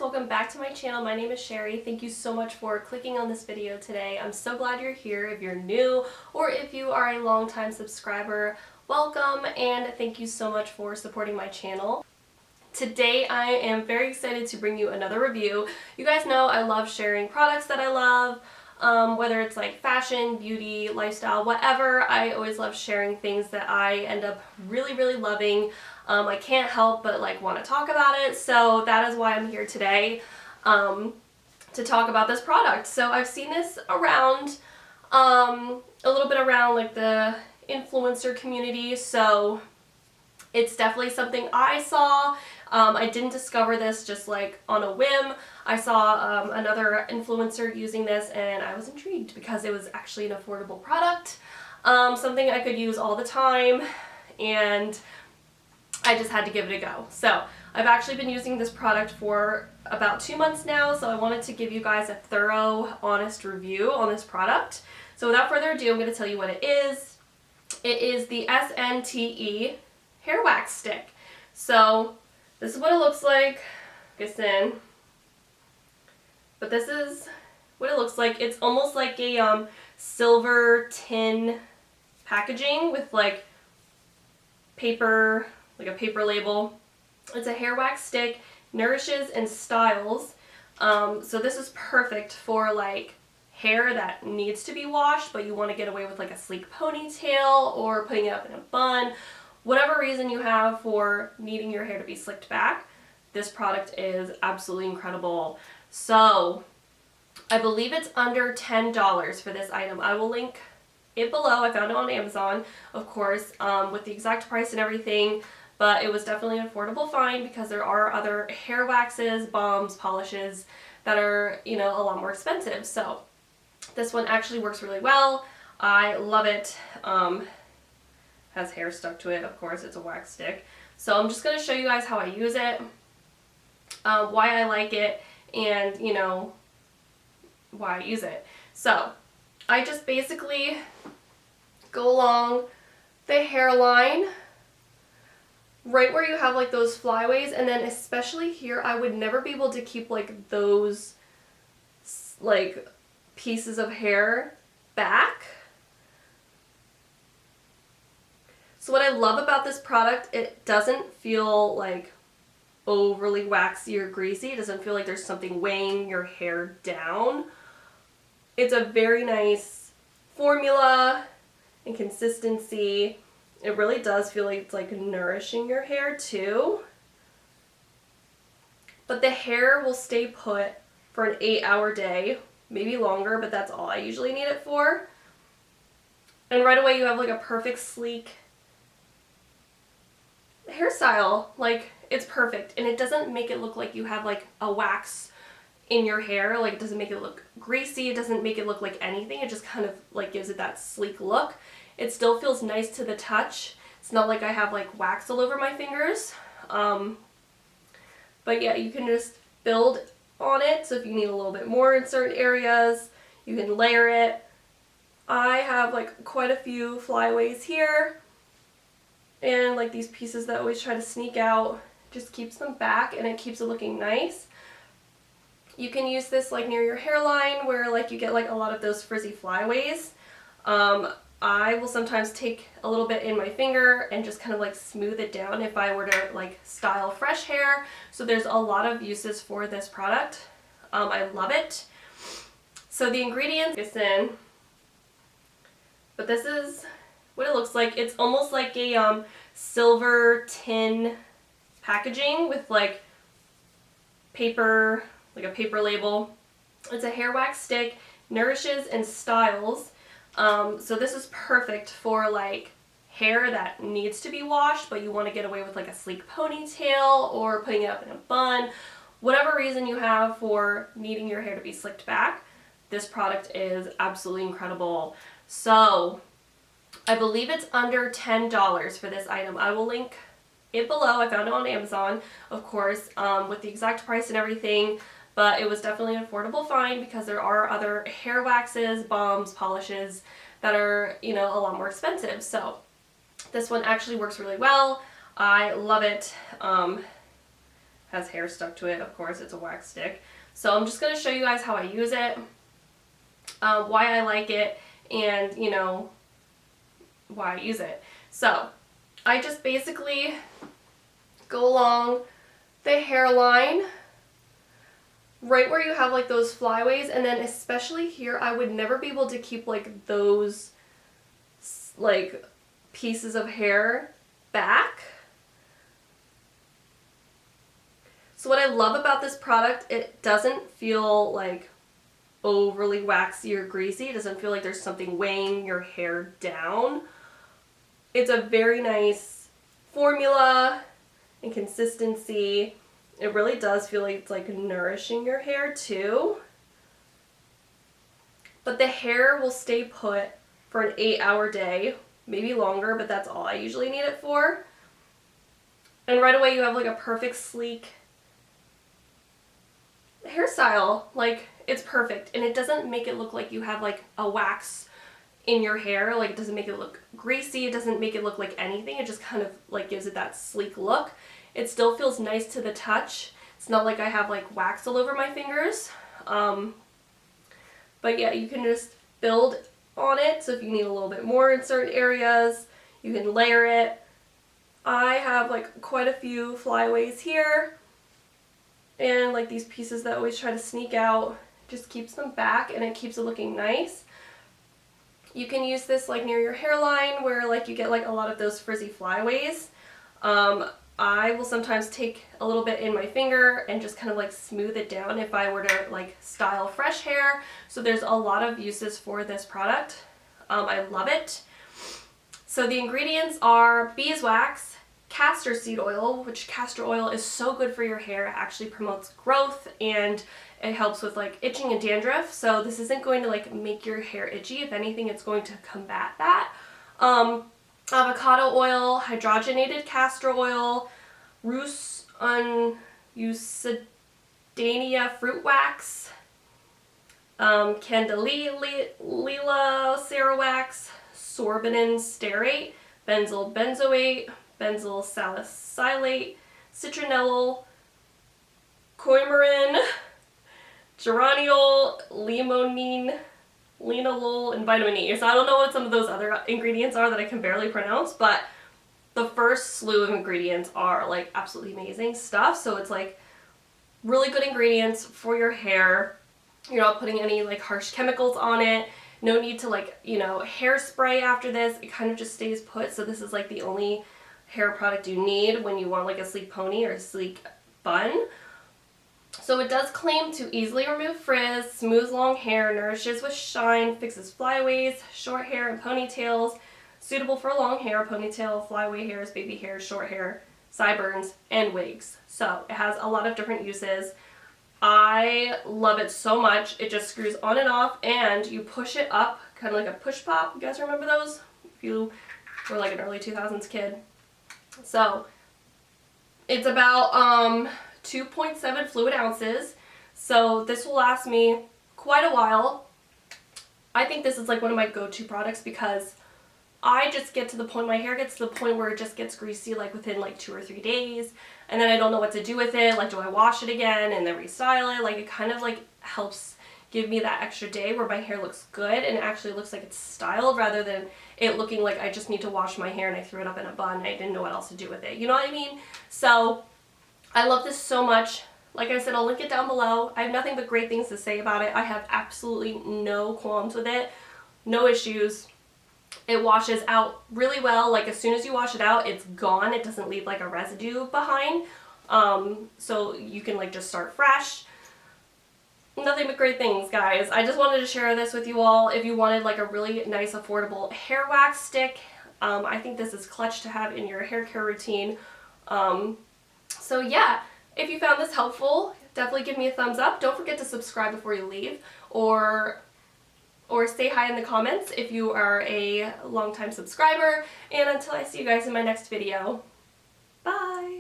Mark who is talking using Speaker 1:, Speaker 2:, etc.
Speaker 1: welcome back to my channel. My name is Sherry. Thank you so much for clicking on this video today. I'm so glad you're here. If you're new or if you are a longtime subscriber, welcome and thank you so much for supporting my channel. Today I am very excited to bring you another review. You guys know I love sharing products that I love. Whether it's like fashion, beauty, lifestyle, whatever, I always love sharing things that I end up really loving. I can't help but want to talk about it, so that is why I'm here today to talk about this product. So I've seen this around, a little bit around the influencer community, so it's definitely something I saw. I didn't discover this just on a whim. I saw another influencer using this and I was intrigued because it was actually an affordable product, something I could use all the time, and I just had to give it a go. So I've actually been using this product for about 2 months now, so I wanted to give you guys a thorough, honest review on this product. So without further ado, I'm going to tell you what it is. It is the SNTE hair wax stick. So this is what it looks like. But this is what it looks like. It's almost like a silver tin packaging with paper, a paper label. It's a hair wax stick, nourishes and styles. So this is perfect for hair that needs to be washed, but you want to get away with a sleek ponytail or putting it up in a bun. Whatever reason you have for needing your hair to be slicked back, this product is absolutely incredible. So I believe it's under $10 for this item. I will link it below. I found it on Amazon, of course, with the exact price and everything, but it was definitely an affordable find because there are other hair waxes, balms, polishes that are, a lot more expensive. So this one actually works really well. I love it. Has hair stuck to it, of course. It's a wax stick. So I'm just going to show you guys how I use it, why I like it, and why I use it. So I just basically go along the hairline right where you have those flyaways, and then especially here I would never be able to keep those pieces of hair back. So what I love about this product, it doesn't feel overly waxy or greasy. It doesn't feel like there's something weighing your hair down. It's a very nice formula and consistency. It really does feel like it's nourishing your hair too. But the hair will stay put for an 8-hour day, maybe longer, but that's all I usually need it for. And right away you have a perfect sleek hairstyle. It's perfect, and it doesn't make it look like you have a wax in your hair. It doesn't make it look greasy. It doesn't make it look like anything. It just kind of gives it that sleek look. It still feels nice to the touch. It's not like I have wax all over my fingers. But yeah, you can just build on it. So if you need a little bit more in certain areas, you can layer it. I have quite a few flyaways here, and these pieces that always try to sneak out, just keeps them back and it keeps it looking nice. You can use this near your hairline where you get a lot of those frizzy flyaways. I will sometimes take a little bit in my finger and just kind of smooth it down if I were to style fresh hair. So there's a lot of uses for this product. I love it. So the ingredients, but this is what it looks like. It's almost like a silver tin packaging with paper, a paper label. It's a hair wax stick, nourishes and styles. So this is perfect for hair that needs to be washed, but you want to get away with a sleek ponytail or putting it up in a bun. Whatever reason you have for needing your hair to be slicked back, this product is absolutely incredible. So I believe it's under $10 for this item. I will link it below. I found it on Amazon, of course, with the exact price and everything, but it was definitely an affordable find because there are other hair waxes, balms, polishes that are, a lot more expensive. So this one actually works really well. I love it. has hair stuck to it. Of course, it's a wax stick. So I'm just going to show you guys how I use it, why I like it, and, you know, why I use it. So I just basically go along the hairline, right where you have like those flyaways, and then especially here, I would never be able to keep like those like pieces of hair back. So what I love about this product, it doesn't feel like overly waxy or greasy. It doesn't feel like there's something weighing your hair down. It's a very nice formula and consistency. It really does feel like it's like nourishing your hair too. But the hair will stay put for an 8-hour day, maybe longer, but that's all I usually need it for. And right away you have like a perfect sleek hairstyle. Like, it's perfect, and it doesn't make it look like you have like a wax in your hair. Like, it doesn't make it look greasy, it doesn't make it look like anything. It just kind of like gives it that sleek look. It still feels nice to the touch. It's not like I have like wax all over my fingers. But yeah, you can just build on it. So if you need a little bit more in certain areas, you can layer it. I have like quite a few flyaways here, and like these pieces that always try to sneak out, just keeps them back and it keeps it looking nice. You can use this like near your hairline where like you get like a lot of those frizzy flyaways. I will sometimes take a little bit in my finger and just kind of like smooth it down if I were to like style fresh hair. So there's a lot of uses for this product. I love it. So the ingredients are beeswax, castor seed oil, which castor oil is so good for your hair. It actually promotes growth and it helps with like itching and dandruff. So this isn't going to like make your hair itchy. If anything, it's going to combat that. Avocado oil, hydrogenated castor oil, Rus Usidania fruit wax, Candelilla cera wax, sorbitan stearate, benzyl benzoate, benzyl salicylate, citronellol, coumarin, geraniol, limonene, linalool, and vitamin E. So I don't know what some of those other ingredients are that I can barely pronounce, but the first slew of ingredients are like absolutely amazing stuff. So it's like really good ingredients for your hair. You're not putting any like harsh chemicals on it. No need to like, you know, hairspray after this. It kind of just stays put. So this is like the only hair product you need when you want like a sleek pony or a sleek bun. So it does claim to easily remove frizz, smooths long hair, nourishes with shine, fixes flyaways, short hair, and ponytails, suitable for long hair, ponytail, flyaway hairs, baby hairs, short hair, sideburns, and wigs. So it has a lot of different uses. I love it so much. It just screws on and off, and you push it up, kind of like a push pop. You guys remember those? If you were like an early 2000s kid. So it's about 2.7 fluid ounces. So this will last me quite a while. I think this is like one of my go-to products because I just get to the point, my hair gets to the point where it just gets greasy like within like 2 or 3 days, and then I don't know what to do with it. Like, do I wash it again and then restyle it? Like, it kind of like helps give me that extra day where my hair looks good and it actually looks like it's styled, rather than it looking like I just need to wash my hair and I threw it up in a bun and I didn't know what else to do with it. You know what I mean? So I love this so much. Like I said, I'll link it down below. I have nothing but great things to say about it. I have absolutely no qualms with it. No issues. It washes out really well. Like, as soon as you wash it out, it's gone. It doesn't leave like a residue behind. So you can like just start fresh. Nothing but great things, guys. I just wanted to share this with you all. If you wanted like a really nice, affordable hair wax stick, I think this is clutch to have in your hair care routine. So yeah, if you found this helpful, definitely give me a thumbs up. Don't forget to subscribe before you leave, or say hi in the comments if you are a longtime subscriber. And until I see you guys in my next video, bye!